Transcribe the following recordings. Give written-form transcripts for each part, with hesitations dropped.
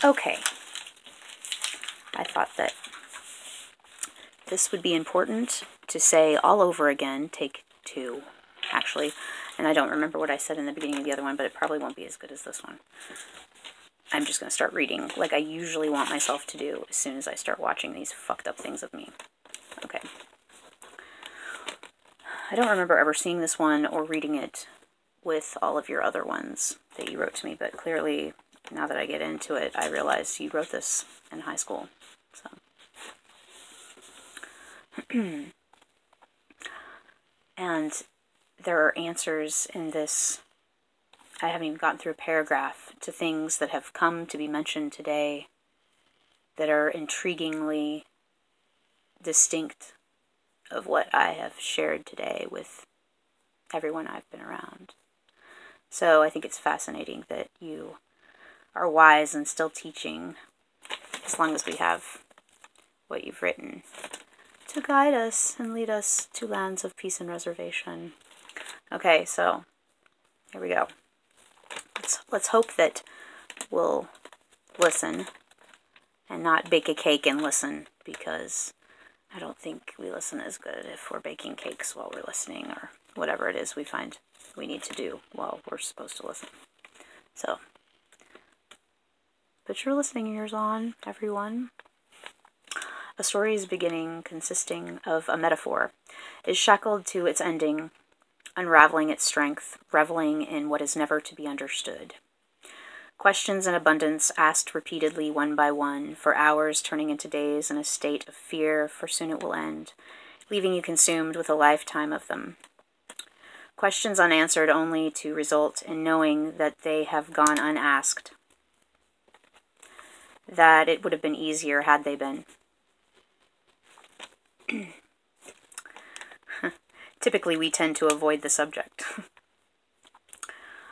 Okay. I thought that this would be important to say all over again. Take 2, actually. And I don't remember what I said in the beginning of the other one, but it probably won't be as good as this one. I'm just going to start reading like I usually want myself to do as soon as I start watching these fucked up things of me. Okay. I don't remember ever seeing this one or reading it with all of your other ones that you wrote to me, but clearly, now that I get into it, I realize you wrote this in high school. So. And there are answers in this. I haven't even gotten through a paragraph to things that have come to be mentioned today that are intriguingly distinct of what I have shared today with everyone I've been around. So I think it's fascinating that you are wise and still teaching, as long as we have what you've written to guide us and lead us to lands of peace and reservation. Okay, so here we go. Let's hope that we'll listen and not bake a cake and listen, because I don't think we listen as good if we're baking cakes while we're listening, or whatever it is we find we need to do while we're supposed to listen. So, put your listening ears on, everyone. A story's beginning, consisting of a metaphor, is shackled to its ending, unraveling its strength, reveling in what is never to be understood. Questions in abundance, asked repeatedly one by one, for hours turning into days in a state of fear, for soon it will end, leaving you consumed with a lifetime of them. Questions unanswered only to result in knowing that they have gone unasked, that it would have been easier had they been. Typically, we tend to avoid the subject.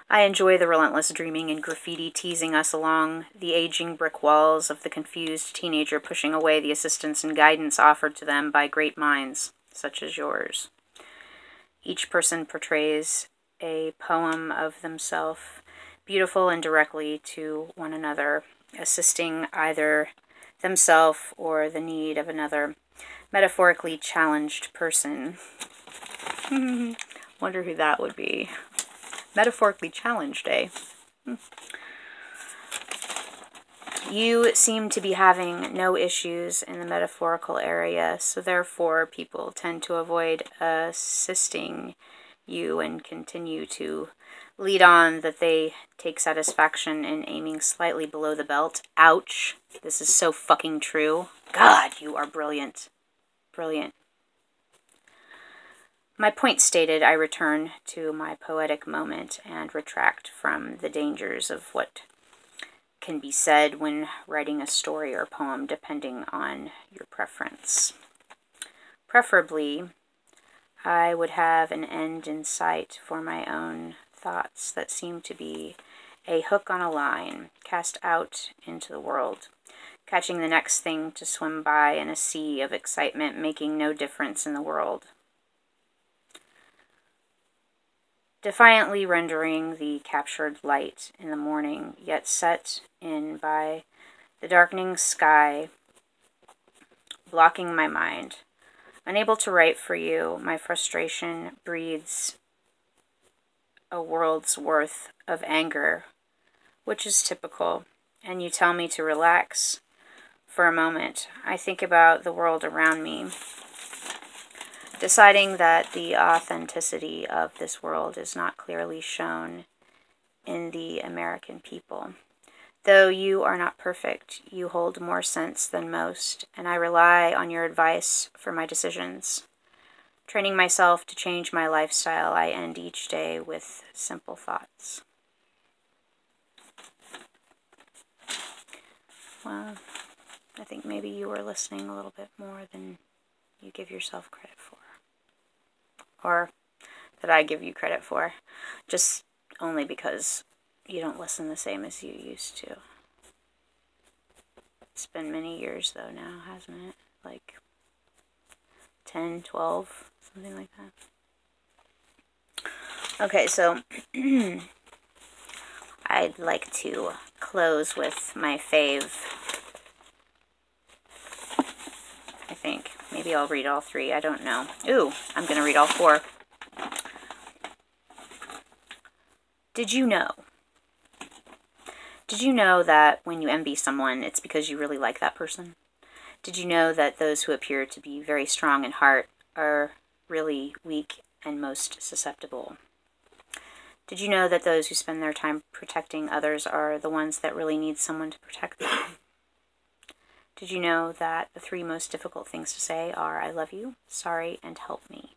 I enjoy the relentless dreaming and graffiti teasing us along the aging brick walls of the confused teenager pushing away the assistance and guidance offered to them by great minds, such as yours. Each person portrays a poem of themselves, beautiful and directly to one another, assisting either themselves or the need of another metaphorically challenged person. Wonder who that would be. Metaphorically challenged, eh? You seem to be having no issues in the metaphorical area, so therefore people tend to avoid assisting you and continue to lead on that they take satisfaction in aiming slightly below the belt. Ouch. This is so fucking true. God, you are brilliant. Brilliant. My point stated, I return to my poetic moment and retract from the dangers of what can be said when writing a story or poem, depending on your preference. Preferably, I would have an end in sight for my own thoughts that seem to be a hook on a line, cast out into the world, catching the next thing to swim by in a sea of excitement, making no difference in the world. Defiantly rendering the captured light in the morning, yet set in by the darkening sky, blocking my mind. Unable to write for you, my frustration breeds a world's worth of anger, which is typical, and you tell me to relax for a moment. I think about the world around me, deciding that the authenticity of this world is not clearly shown in the American people. Though you are not perfect, you hold more sense than most, and I rely on your advice for my decisions. Training myself to change my lifestyle, I end each day with simple thoughts. Well, I think maybe you were listening a little bit more than you give yourself credit for. Or that I give you credit for. Just only because you don't listen the same as you used to. It's been many years though now, hasn't it? Like 10, 12, something like that. Okay, so I'd like to close with my fave. I think. Maybe I'll read all 3. I don't know. Ooh, I'm going to read all 4. Did you know? Did you know that when you envy someone, it's because you really like that person? Did you know that those who appear to be very strong in heart are really weak and most susceptible? Did you know that those who spend their time protecting others are the ones that really need someone to protect them? Did you know that the 3 most difficult things to say are I love you, sorry, and help me?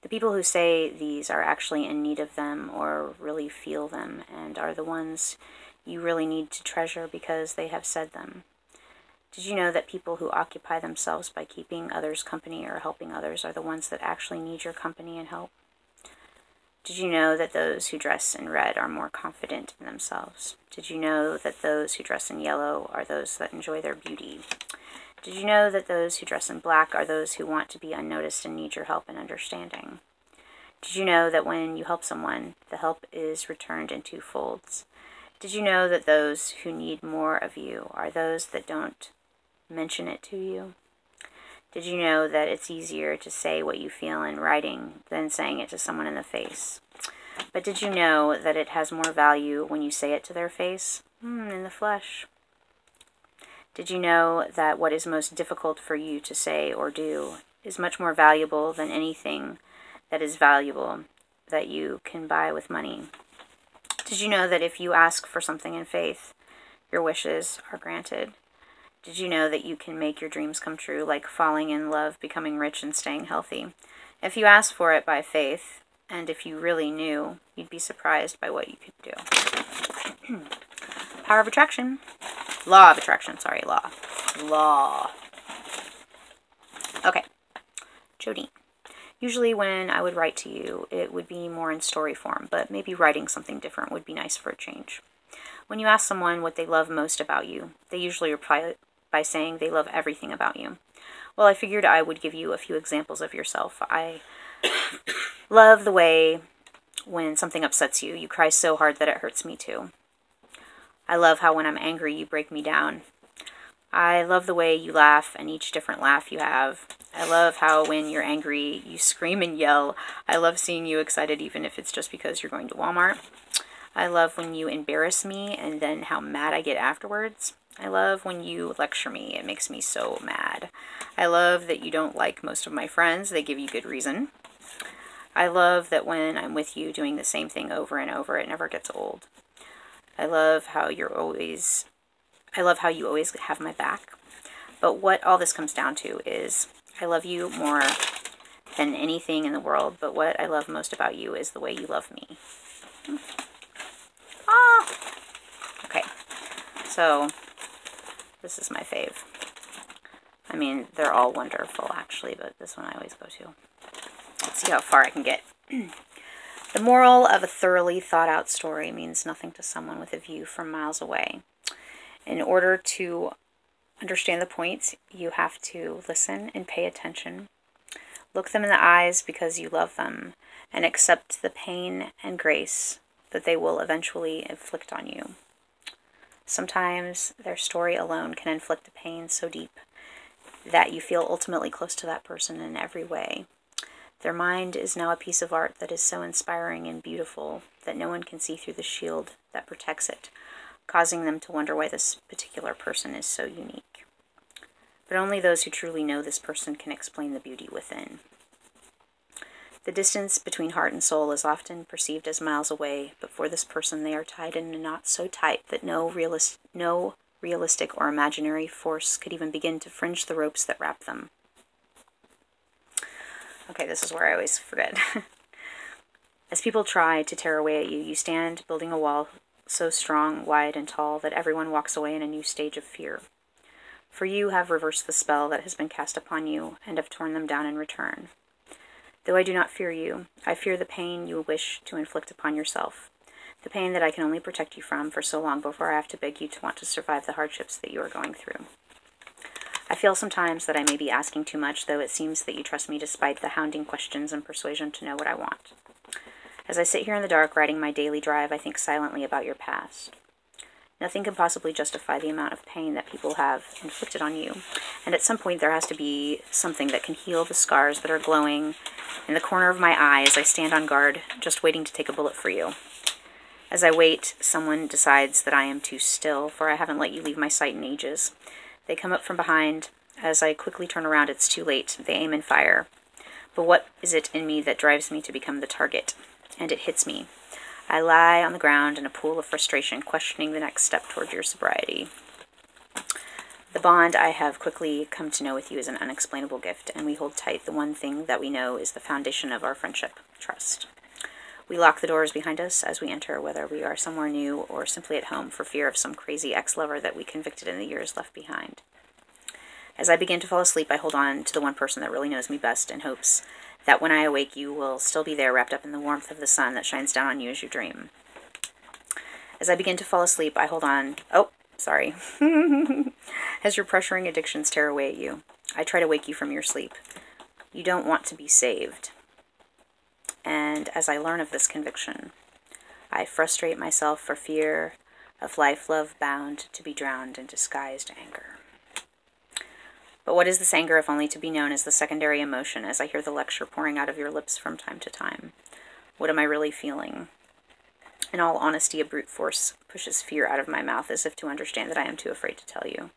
The people who say these are actually in need of them or really feel them and are the ones you really need to treasure because they have said them. Did you know that people who occupy themselves by keeping others company or helping others are the ones that actually need your company and help? Did you know that those who dress in red are more confident in themselves? Did you know that those who dress in yellow are those that enjoy their beauty? Did you know that those who dress in black are those who want to be unnoticed and need your help and understanding? Did you know that when you help someone, the help is returned in 2 folds? Did you know that those who need more of you are those that don't mention it to you? Did you know that it's easier to say what you feel in writing than saying it to someone in the face? But did you know that it has more value when you say it to their face? In the flesh. Did you know that what is most difficult for you to say or do is much more valuable than anything that is valuable that you can buy with money? Did you know that if you ask for something in faith, your wishes are granted? Did you know that you can make your dreams come true, like falling in love, becoming rich, and staying healthy? If you ask for it by faith, and if you really knew, you'd be surprised by what you could do. Power of attraction. Law of attraction. Sorry, law. Law. Okay. Jodine. Usually when I would write to you, it would be more in story form, but maybe writing something different would be nice for a change. When you ask someone what they love most about you, they usually reply by saying they love everything about you. Well, I figured I would give you a few examples of yourself. I love the way when something upsets you, you cry so hard that it hurts me too. I love how when I'm angry, you break me down. I love the way you laugh and each different laugh you have. I love how when you're angry, you scream and yell. I love seeing you excited even if it's just because you're going to Walmart. I love when you embarrass me and then how mad I get afterwards. I love when you lecture me. It makes me so mad. I love that you don't like most of my friends. They give you good reason. I love that when I'm with you doing the same thing over and over, it never gets old. I love how you always have my back. But what all this comes down to is I love you more than anything in the world, but what I love most about you is the way you love me. Okay, so this is my fave. I mean, they're all wonderful actually, but this one I always go to. Let's see how far I can get. The moral of a thoroughly thought out story means nothing to someone with a view from miles away. In order to understand the point, you have to listen and pay attention. Look them in the eyes because you love them, and accept the pain and grace that they will eventually inflict on you. Sometimes their story alone can inflict a pain so deep that you feel ultimately close to that person in every way. Their mind is now a piece of art that is so inspiring and beautiful that no one can see through the shield that protects it, causing them to wonder why this particular person is so unique. But only those who truly know this person can explain the beauty within. The distance between heart and soul is often perceived as miles away, but for this person they are tied in a knot so tight that no realistic or imaginary force could even begin to fringe the ropes that wrap them. Okay, this is where I always forget. As people try to tear away at you, you stand building a wall so strong, wide, and tall that everyone walks away in a new stage of fear. For you have reversed the spell that has been cast upon you, and have torn them down in return. Though I do not fear you, I fear the pain you wish to inflict upon yourself, the pain that I can only protect you from for so long before I have to beg you to want to survive the hardships that you are going through. I feel sometimes that I may be asking too much, though it seems that you trust me despite the hounding questions and persuasion to know what I want. As I sit here in the dark writing my daily drive, I think silently about your past. Nothing can possibly justify the amount of pain that people have inflicted on you. And at some point there has to be something that can heal the scars that are glowing in the corner of my eye as I stand on guard, just waiting to take a bullet for you. As I wait, someone decides that I am too still, for I haven't let you leave my sight in ages. They come up from behind. As I quickly turn around, it's too late. They aim and fire. But what is it in me that drives me to become the target? And it hits me. I lie on the ground in a pool of frustration, questioning the next step toward your sobriety. The bond I have quickly come to know with you is an unexplainable gift, and we hold tight the one thing that we know is the foundation of our friendship, trust. We lock the doors behind us as we enter, whether we are somewhere new or simply at home, for fear of some crazy ex-lover that we convicted in the years left behind. As I begin to fall asleep, I hold on to the one person that really knows me best in hopes that when I awake you will still be there, wrapped up in the warmth of the sun that shines down on you as you dream. As I begin to fall asleep, I hold on. Oh, sorry. As your pressuring addictions tear away at you, I try to wake you from your sleep. You don't want to be saved. And as I learn of this conviction, I frustrate myself for fear of life love bound to be drowned in disguised anger. But what is this anger if only to be known as the secondary emotion as I hear the lecture pouring out of your lips from time to time? What am I really feeling? In all honesty, a brute force pushes fear out of my mouth as if to understand that I am too afraid to tell you.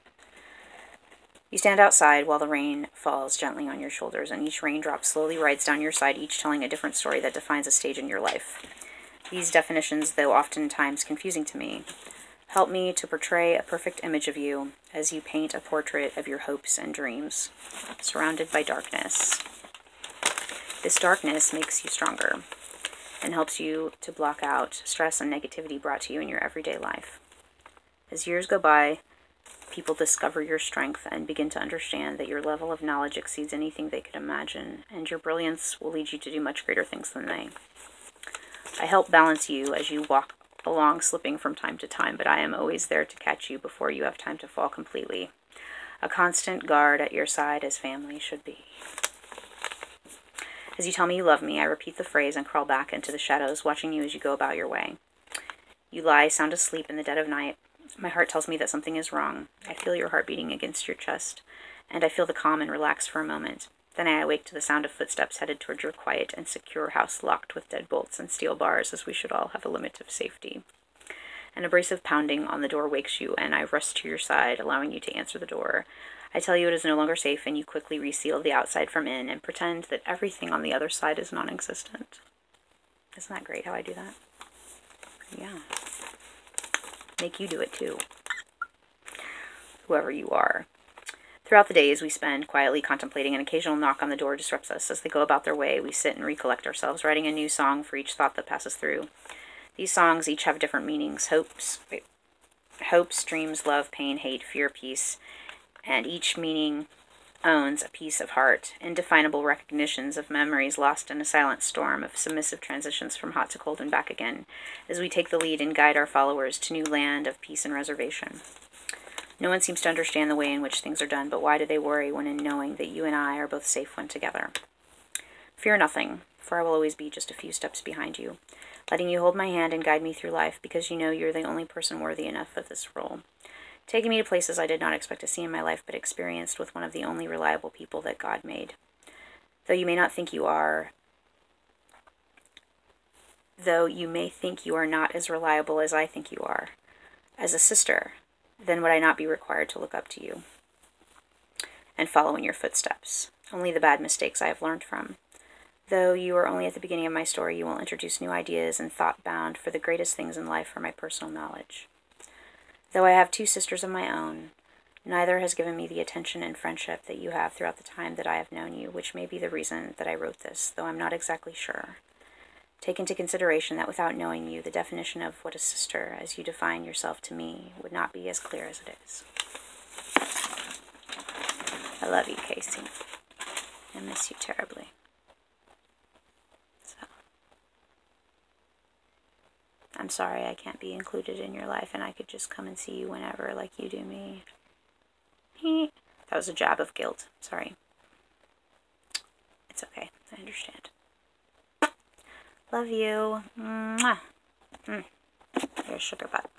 You stand outside while the rain falls gently on your shoulders, and each raindrop slowly rides down your side, each telling a different story that defines a stage in your life. These definitions, though oftentimes confusing to me, help me to portray a perfect image of you as you paint a portrait of your hopes and dreams, surrounded by darkness. This darkness makes you stronger and helps you to block out stress and negativity brought to you in your everyday life. As years go by, people discover your strength and begin to understand that your level of knowledge exceeds anything they could imagine, and your brilliance will lead you to do much greater things than they. I help balance you as you walk along, slipping from time to time, but I am always there to catch you before you have time to fall completely. A constant guard at your side as family should be. As you tell me you love me, I repeat the phrase and crawl back into the shadows, watching you as you go about your way. You lie sound asleep in the dead of night. My heart tells me that something is wrong. I feel your heart beating against your chest, and I feel the calm and relax for a moment. Then I awake to the sound of footsteps headed towards your quiet and secure house, locked with deadbolts and steel bars, as we should all have a limit of safety. An abrasive pounding on the door wakes you, and I rush to your side, allowing you to answer the door. I tell you it is no longer safe, and you quickly reseal the outside from in and pretend that everything on the other side is non-existent. Isn't that great how I do that? Yeah. Make you do it too. Whoever you are. Throughout the days we spend quietly contemplating, an occasional knock on the door disrupts us. As they go about their way, we sit and recollect ourselves, writing a new song for each thought that passes through. These songs each have different meanings. Hopes, dreams, love, pain, hate, fear, peace, and each meaning owns a piece of heart, indefinable recognitions of memories lost in a silent storm of submissive transitions from hot to cold and back again, as we take the lead and guide our followers to new land of peace and reservation. No one seems to understand the way in which things are done, but why do they worry when in knowing that you and I are both safe when together? Fear nothing, for I will always be just a few steps behind you, letting you hold my hand and guide me through life, because you know you're the only person worthy enough of this role, taking me to places I did not expect to see in my life, but experienced with one of the only reliable people that God made. Though you may think you are not as reliable as I think you are, as a sister, then would I not be required to look up to you and follow in your footsteps? Only the bad mistakes I have learned from. Though you are only at the beginning of my story, you will introduce new ideas and thought bound for the greatest things in life for my personal knowledge. Though I have two sisters of my own, neither has given me the attention and friendship that you have throughout the time that I have known you, which may be the reason that I wrote this, though I'm not exactly sure. Take into consideration that without knowing you, the definition of what a sister, as you define yourself to me, would not be as clear as it is. I love you, Casey. I miss you terribly. So, I'm sorry I can't be included in your life and I could just come and see you whenever like you do me. That was a jab of guilt. Sorry. It's okay. I understand. Love you. Mwah. You're a sugar butt.